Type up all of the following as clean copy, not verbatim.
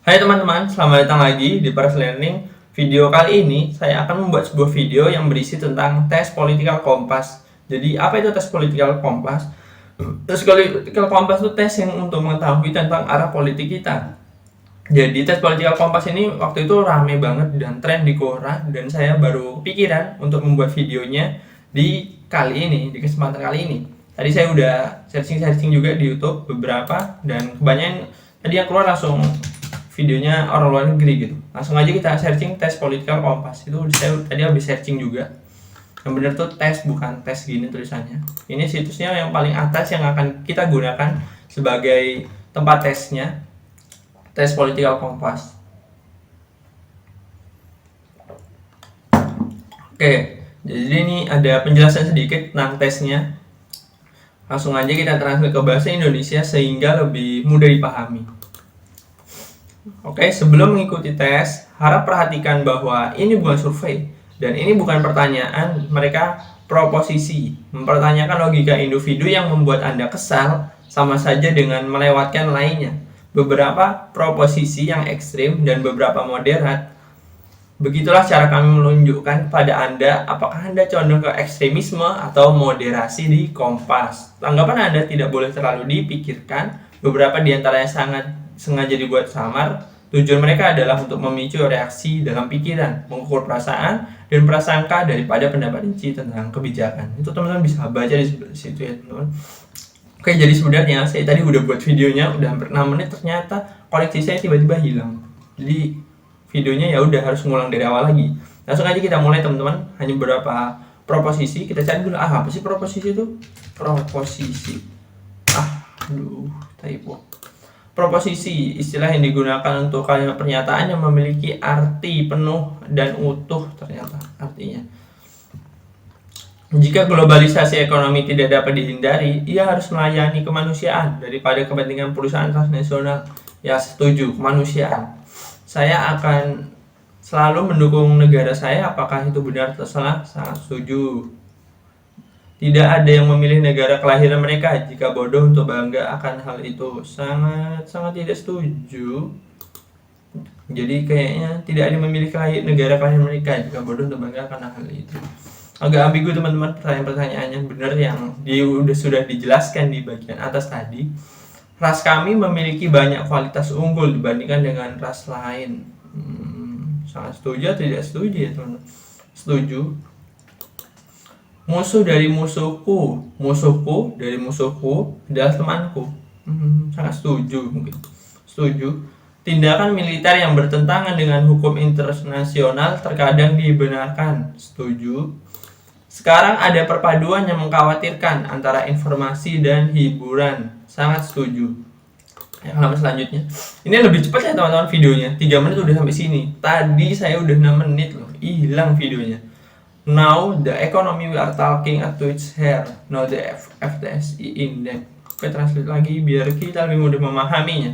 Hai teman-teman, selamat datang lagi di Paras Learning. Video kali ini saya akan membuat sebuah video yang berisi tentang tes Political Compass. Jadi apa itu tes Political Compass? Tes Political Compass itu tes yang untuk mengetahui tentang arah politik kita. Jadi tes Political Compass ini waktu itu rame banget dan tren di Quora, dan saya baru pikiran untuk membuat videonya di kesempatan kali ini. Tadi saya udah searching juga di YouTube beberapa, dan kebanyakan tadi yang keluar langsung videonya orang luar negeri gitu. Langsung aja kita searching tes Political Compass. Itu saya tadi habis searching juga. Yang benar tuh tes, bukan tes gini tulisannya. Ini situsnya yang paling atas yang akan kita gunakan sebagai tempat tesnya. Tes Political Compass. Oke, jadi ini ada penjelasan sedikit tentang tesnya. Langsung aja kita translate ke bahasa Indonesia sehingga lebih mudah dipahami. Oke, sebelum mengikuti tes, harap perhatikan bahwa ini bukan survei dan ini bukan pertanyaan, mereka proposisi. Mempertanyakan logika individu yang membuat Anda kesal sama saja dengan melewatkan lainnya. Beberapa proposisi yang ekstrim dan beberapa moderat. Begitulah cara kami menunjukkan kepada Anda apakah Anda condong ke ekstremisme atau moderasi di Kompas. Tanggapan Anda tidak boleh terlalu dipikirkan. Beberapa di antaranya sangat sengaja dibuat samar. Tujuan mereka adalah untuk memicu reaksi dalam pikiran, mengukur perasaan dan prasangka daripada pendapat rinci tentang kebijakan. Itu teman-teman bisa baca di situ ya teman-teman. Oke, jadi sebenarnya saya tadi udah buat videonya udah hampir 6 menit, ternyata koneksi saya tiba-tiba hilang. Jadi videonya ya udah harus ngulang dari awal lagi. Langsung aja kita mulai teman-teman. Hanya beberapa proposisi, kita cari dulu. Apa sih proposisi itu? Proposisi. Typo. Proposisi, istilah yang digunakan untuk kalimat pernyataan yang memiliki arti penuh dan utuh ternyata artinya. Jika globalisasi ekonomi tidak dapat dihindari, ia harus melayani kemanusiaan daripada kepentingan perusahaan transnasional. Ya, setuju, kemanusiaan. Saya akan selalu mendukung negara saya, apakah itu benar atau salah? Sangat setuju. Tidak ada yang memilih negara kelahiran mereka. Jika bodoh untuk bangga akan hal itu. Sangat tidak setuju. Jadi kayaknya tidak ada yang memilih negara kelahiran mereka. Jika bodoh untuk bangga akan hal itu. Agak ambigu teman-teman pertanyaannya. Benar yang sudah dijelaskan di bagian atas tadi. Ras kami memiliki banyak kualitas unggul dibandingkan dengan ras lain. Sangat setuju atau tidak setuju ya teman-teman? Setuju. Musuh dari musuhku dari musuhku adalah temanku. Sangat setuju mungkin. Setuju. Tindakan militer yang bertentangan dengan hukum internasional terkadang dibenarkan. Setuju. Sekarang ada perpaduan yang mengkhawatirkan antara informasi dan hiburan. Sangat setuju. Halaman selanjutnya. Ini lebih cepat ya teman-teman videonya. 3 menit udah sampai sini. Tadi saya udah 6 menit loh. Hilang videonya. Now the economy we are talking at its hair, now the FTSE index. Oke, translate lagi biar kita lebih mudah memahaminya.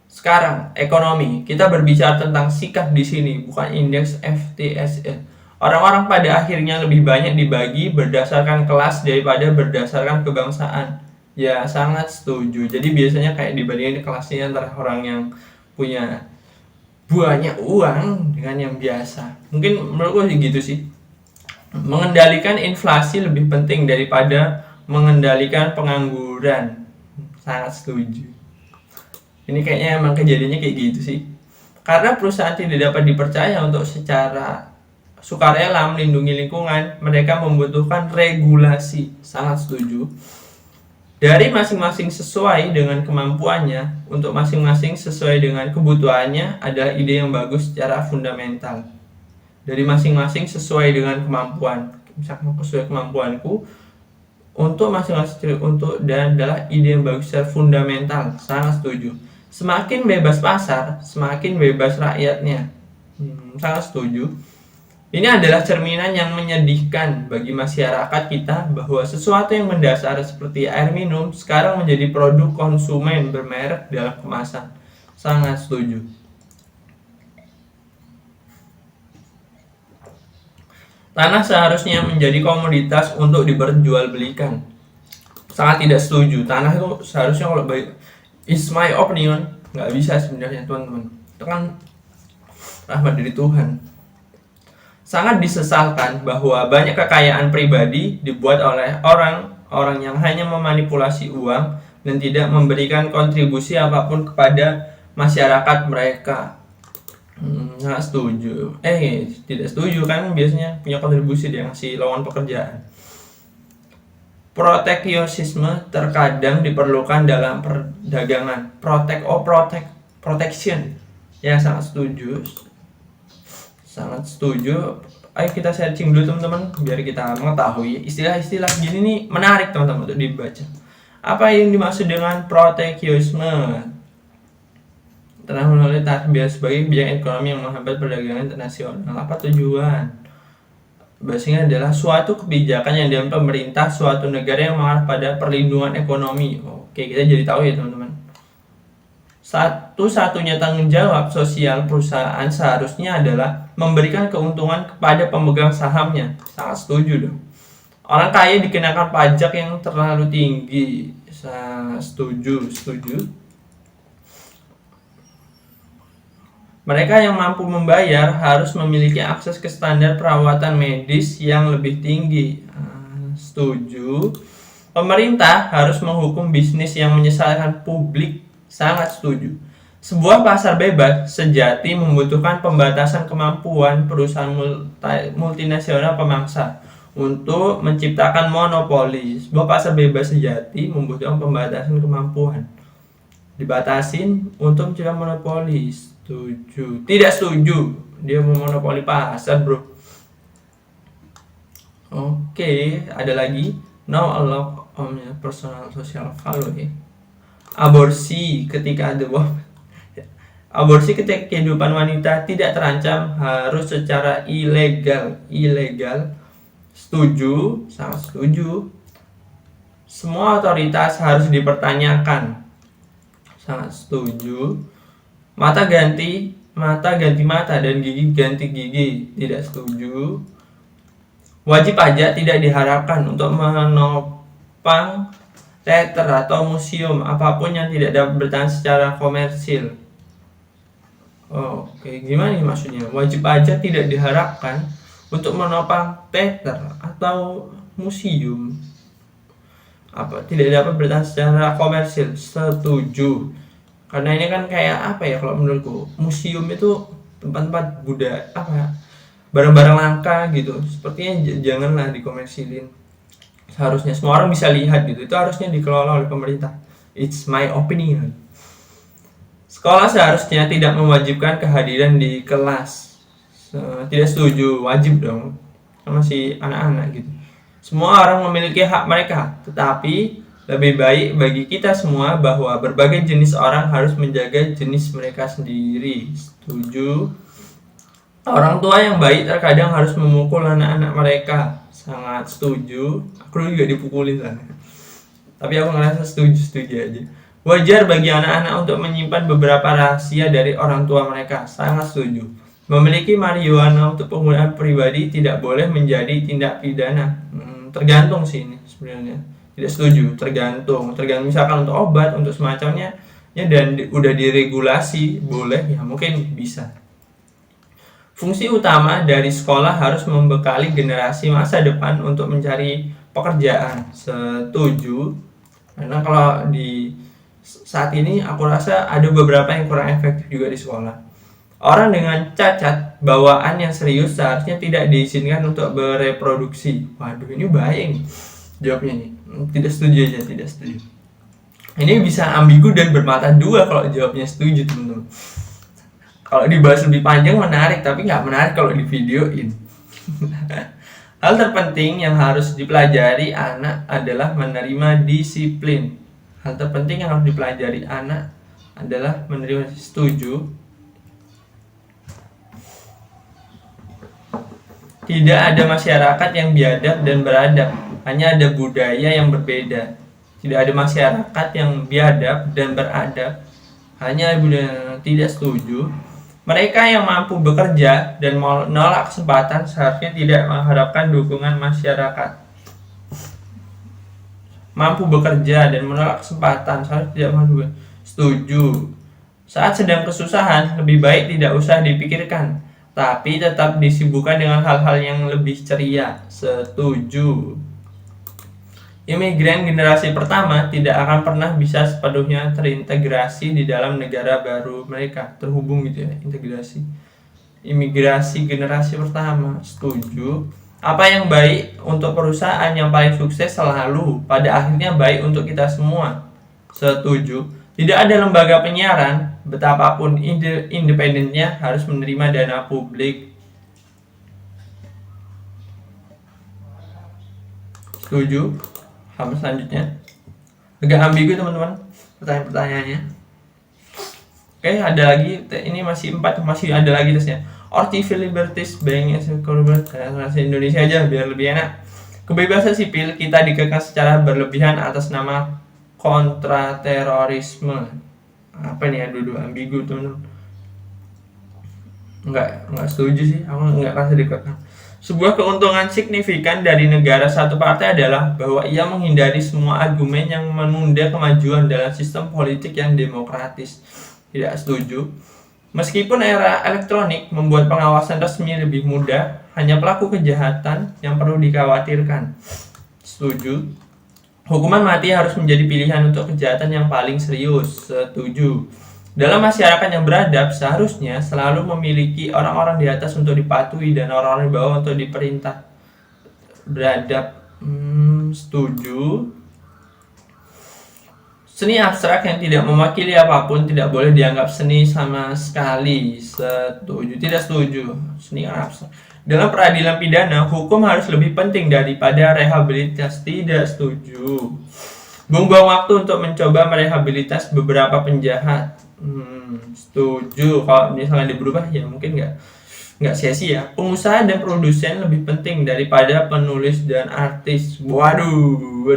Sekarang ekonomi, kita berbicara tentang sikap di sini, bukan indeks FTSE. Orang-orang pada akhirnya lebih banyak dibagi berdasarkan kelas daripada berdasarkan kebangsaan. Ya, sangat setuju. Jadi biasanya kayak dibandingin kelasnya antara orang yang punya banyak uang dengan yang biasa. Mungkin menurut gue gitu sih. Mengendalikan inflasi lebih penting daripada mengendalikan pengangguran. Sangat setuju. Ini kayaknya emang kejadiannya kayak gitu sih. Karena perusahaan tidak dapat dipercaya untuk secara sukarela melindungi lingkungan, mereka membutuhkan regulasi. Sangat setuju. Dari masing-masing sesuai dengan kemampuannya, untuk masing-masing sesuai dengan kebutuhannya adalah ide yang bagus secara fundamental. Dari masing-masing sesuai dengan kemampuan. Misalkan sesuai kemampuanku, untuk masing-masing dan adalah ide yang bagus secara fundamental. Sangat setuju. Semakin bebas pasar, semakin bebas rakyatnya. Sangat setuju. Ini adalah cerminan yang menyedihkan bagi masyarakat kita bahwa sesuatu yang mendasar seperti air minum sekarang menjadi produk konsumen bermerek dalam kemasan. Sangat setuju. Tanah seharusnya menjadi komoditas untuk diperjualbelikan. Sangat tidak setuju. Tanah itu seharusnya, kalau it's my opinion, nggak bisa sebenarnya teman-teman. Itu kan rahmat dari Tuhan. Sangat disesalkan bahwa banyak kekayaan pribadi dibuat oleh orang-orang yang hanya memanipulasi uang dan tidak memberikan kontribusi apapun kepada masyarakat mereka. Nggak setuju. Tidak setuju kan, biasanya punya kontribusi dia ngasih lowongan pekerjaan. Proteksiosisme terkadang diperlukan dalam perdagangan. Protection. Ya, sangat setuju. Ayo kita searching dulu teman-teman, biar kita mengetahui istilah-istilah gini nih menarik teman-teman untuk dibaca. Apa yang dimaksud dengan proteksiosisme? Telah melalui tarif biaya sebagai kebijakan ekonomi yang menghambat perdagangan internasional. Apa tujuan? Bahasanya adalah suatu kebijakan yang diambil pemerintah suatu negara yang mengarah pada perlindungan ekonomi. Oke, kita jadi tahu ya teman-teman. Satu-satunya tanggung jawab sosial perusahaan seharusnya adalah memberikan keuntungan kepada pemegang sahamnya. Sangat setuju dong. Orang kaya dikenakan pajak yang terlalu tinggi. Sangat setuju. Mereka yang mampu membayar harus memiliki akses ke standar perawatan medis yang lebih tinggi. Setuju. Pemerintah harus menghukum bisnis yang menyesatkan publik. Sangat setuju. Sebuah pasar bebas sejati membutuhkan pembatasan kemampuan perusahaan multinasional pemangsa untuk menciptakan monopoli. Sebuah pasar bebas sejati membutuhkan pembatasan kemampuan. Dibatasin untuk menciptakan monopoli. Setuju. Tidak setuju. Dia memonopoli pasar, bro. Oke, ada lagi. No allow personal social value. Aborsi ketika kehidupan wanita tidak terancam harus secara ilegal. Setuju, sangat setuju. Semua otoritas harus dipertanyakan. Sangat setuju. Mata ganti mata dan gigi ganti gigi. Tidak setuju. Wajib pajak tidak diharapkan untuk menopang teater atau museum apapun yang tidak dapat bertahan secara komersil. Oke, gimana nih maksudnya? Wajib pajak tidak diharapkan untuk menopang teater atau museum tidak dapat bertahan secara komersil. Setuju. Karena ini kan kayak apa ya, kalau menurutku museum itu tempat-tempat budaya barang-barang langka gitu, sepertinya janganlah dikomersilin. Seharusnya semua orang bisa lihat gitu, itu harusnya dikelola oleh pemerintah. It's my opinion. Sekolah seharusnya tidak mewajibkan kehadiran di kelas. Tidak setuju, wajib dong, masih anak-anak gitu. Semua orang memiliki hak mereka, tetapi lebih baik bagi kita semua bahwa berbagai jenis orang harus menjaga jenis mereka sendiri. Setuju. Orang tua yang baik terkadang harus memukul anak-anak mereka. Sangat setuju. Aku juga dipukulin sana. Tapi aku ngerasa setuju aja. Wajar bagi anak-anak untuk menyimpan beberapa rahasia dari orang tua mereka. Sangat setuju. Memiliki marijuana untuk penggunaan pribadi tidak boleh menjadi tindak pidana. Tergantung sih ini sebenarnya. Tidak setuju, tergantung misalkan untuk obat, untuk semacamnya ya, dan udah diregulasi boleh ya, mungkin bisa. Fungsi utama dari sekolah harus membekali generasi masa depan untuk mencari pekerjaan. Setuju. Karena kalau di saat ini aku rasa ada beberapa yang kurang efektif juga di sekolah. Orang dengan cacat bawaan yang serius seharusnya tidak diizinkan untuk bereproduksi. Waduh, ini bahaya nih jawabnya nih. Tidak setuju aja, tidak setuju. Ini bisa ambigu dan bermata dua kalau jawabnya setuju, teman-teman. Kalau dibahas lebih panjang menarik, tapi nggak menarik kalau di videoin. Hal terpenting yang harus dipelajari anak adalah menerima disiplin. Hal terpenting yang harus dipelajari anak adalah menerima. Setuju. Tidak ada masyarakat yang biadab dan beradab. Hanya ada budaya yang berbeda. Tidak ada masyarakat yang biadab dan beradab. Hanya budaya. Tidak setuju. Mereka yang mampu bekerja dan menolak kesempatan seharusnya tidak mengharapkan dukungan masyarakat. Mampu bekerja dan menolak kesempatan seharusnya tidak mengharapkan. Setuju. Saat sedang kesusahan, lebih baik tidak usah dipikirkan, tapi tetap disibukkan dengan hal-hal yang lebih ceria. Setuju. Imigran generasi pertama tidak akan pernah bisa sepenuhnya terintegrasi di dalam negara baru mereka. Terhubung gitu ya, integrasi. Imigrasi generasi pertama, setuju. Apa yang baik untuk perusahaan yang paling sukses selalu pada akhirnya baik untuk kita semua. Setuju. Tidak ada lembaga penyiaran, betapapun independennya, harus menerima dana publik. Setuju. Hal selanjutnya agak ambigu teman-teman pertanyaan-pertanyaannya. Oke, ada lagi, ini masih 4, masih ada lagi tesnya. Civil Liberties Bank bahasa Indonesia aja biar lebih enak. Kebebasan sipil kita dikekang secara berlebihan atas nama kontraterorisme. Apa nih, aduh ambigu teman-teman. Enggak setuju sih, aku enggak rasa dikekang. Sebuah keuntungan signifikan dari negara satu partai adalah bahwa ia menghindari semua argumen yang menunda kemajuan dalam sistem politik yang demokratis. Tidak setuju. Meskipun era elektronik membuat pengawasan resmi lebih mudah, hanya pelaku kejahatan yang perlu dikhawatirkan. Setuju. Hukuman mati harus menjadi pilihan untuk kejahatan yang paling serius. Setuju. Dalam masyarakat yang beradab, seharusnya selalu memiliki orang-orang di atas untuk dipatuhi dan orang-orang di bawah untuk diperintah. Beradab. Setuju. Seni abstrak yang tidak mewakili apapun tidak boleh dianggap seni sama sekali. Setuju. Tidak setuju. Seni abstrak. Dalam peradilan pidana, hukum harus lebih penting daripada rehabilitas. Tidak setuju. Buang-buang waktu untuk mencoba merehabilitas beberapa penjahat. Setuju. Kalau misalnya berubah ya mungkin nggak sia-sia. Pengusaha dan produsen lebih penting daripada penulis dan artis. Waduh.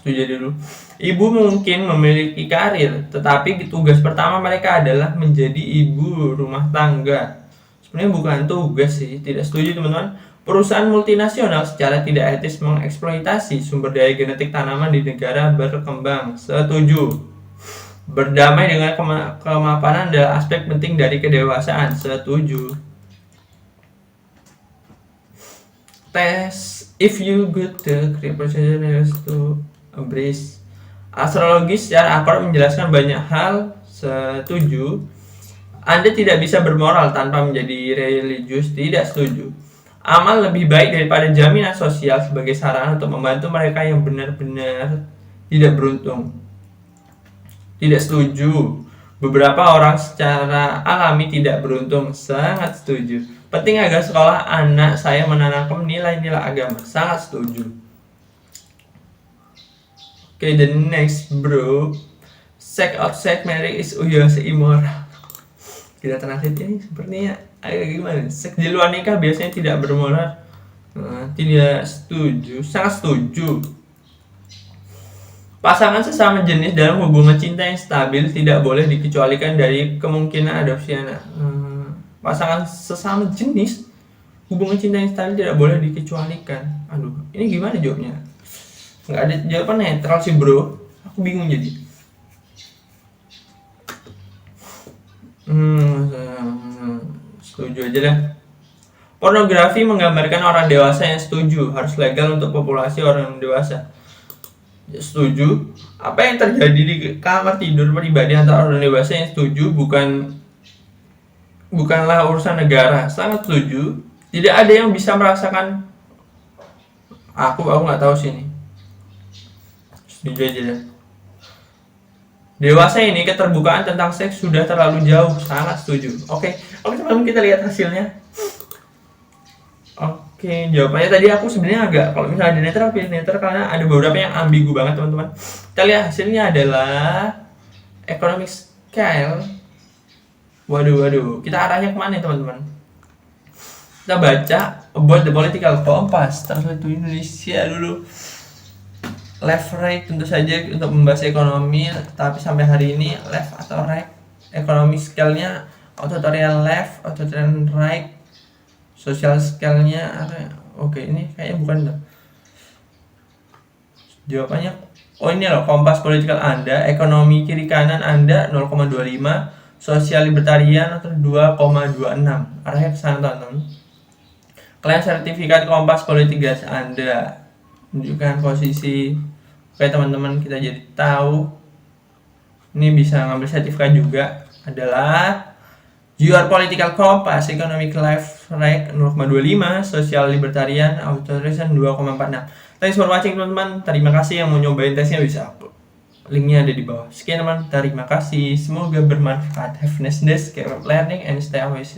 Setuju dulu. Ibu mungkin memiliki karir, tetapi tugas pertama mereka adalah menjadi ibu rumah tangga. Sebenarnya bukan tugas sih. Tidak setuju teman-teman. Perusahaan multinasional secara tidak etis mengeksploitasi sumber daya genetik tanaman di negara berkembang. Setuju. Berdamai dengan kemapanan adalah aspek penting dari kedewasaan. Setuju. Tes if you good the procedure has to embrace. Astrologi secara akurat menjelaskan banyak hal. Setuju. Anda tidak bisa bermoral tanpa menjadi religius. Tidak setuju. Amal lebih baik daripada jaminan sosial sebagai sarana untuk membantu mereka yang benar-benar tidak beruntung. Tidak setuju. Beberapa orang secara alami tidak beruntung. Sangat setuju. Penting agar sekolah anak saya menanamkan nilai-nilai agama. Sangat setuju. Okay, the next bro. Sex outside marriage is immoral. Tidak translate ini sepertinya agak gimana? Seks di luar nikah biasanya tidak bermoral. Tidak setuju. Sangat setuju. Pasangan sesama jenis dalam hubungan cinta yang stabil tidak boleh dikecualikan dari kemungkinan adopsi anak. Pasangan sesama jenis hubungan cinta yang stabil tidak boleh dikecualikan. Aduh, ini gimana jawabnya? Nggak ada jawaban netral sih bro. Aku bingung jadi. Setuju aja lah. Pornografi menggambarkan orang dewasa yang setuju. Harus legal untuk populasi orang dewasa. Setuju. Apa yang terjadi di kamar tidur pribadi antara orang dewasa yang setuju bukanlah urusan negara. Sangat setuju. Tidak ada yang bisa merasakan. Aku nggak tahu sih ini. Setuju aja ya. Dewasa ini keterbukaan tentang seks sudah terlalu jauh. Sangat setuju. Oke teman-teman, kita lihat hasilnya. Oke, jawabannya tadi aku sebenarnya agak, kalau misalnya di netral pilih netral karena ada beberapa yang ambigu banget teman-teman. Kita lihat hasilnya adalah economic scale. Waduh, kita arahnya kemana teman-teman? Kita baca about the political compass translate to Indonesia dulu. Left right tentu saja untuk membahas ekonomi, tapi sampai hari ini left atau right. Economic scale-nya authoritarian left, authoritarian right. Social scale-nya oke, ini kayaknya bukan dah. Jawabannya Oh ini loh, Kompas Political Anda, ekonomi kiri kanan Anda 0,25, sosial libertarian atau 2,26. Arahnya ke sana teman-teman. Kalian sertifikat Kompas Politigas Anda, tunjukkan posisi. Oke teman-teman, kita jadi tahu. Ini bisa ngambil sertifikat juga adalah Your Political Compass, Economic Life Rank 0,25, Social Libertarian Authorization 2,46. Thanks for watching teman-teman. Terima kasih yang mau nyobain tesnya bisa upload. Linknya ada di bawah. Sekian teman, terima kasih. Semoga bermanfaat. Have a nice day, keep learning and stay always.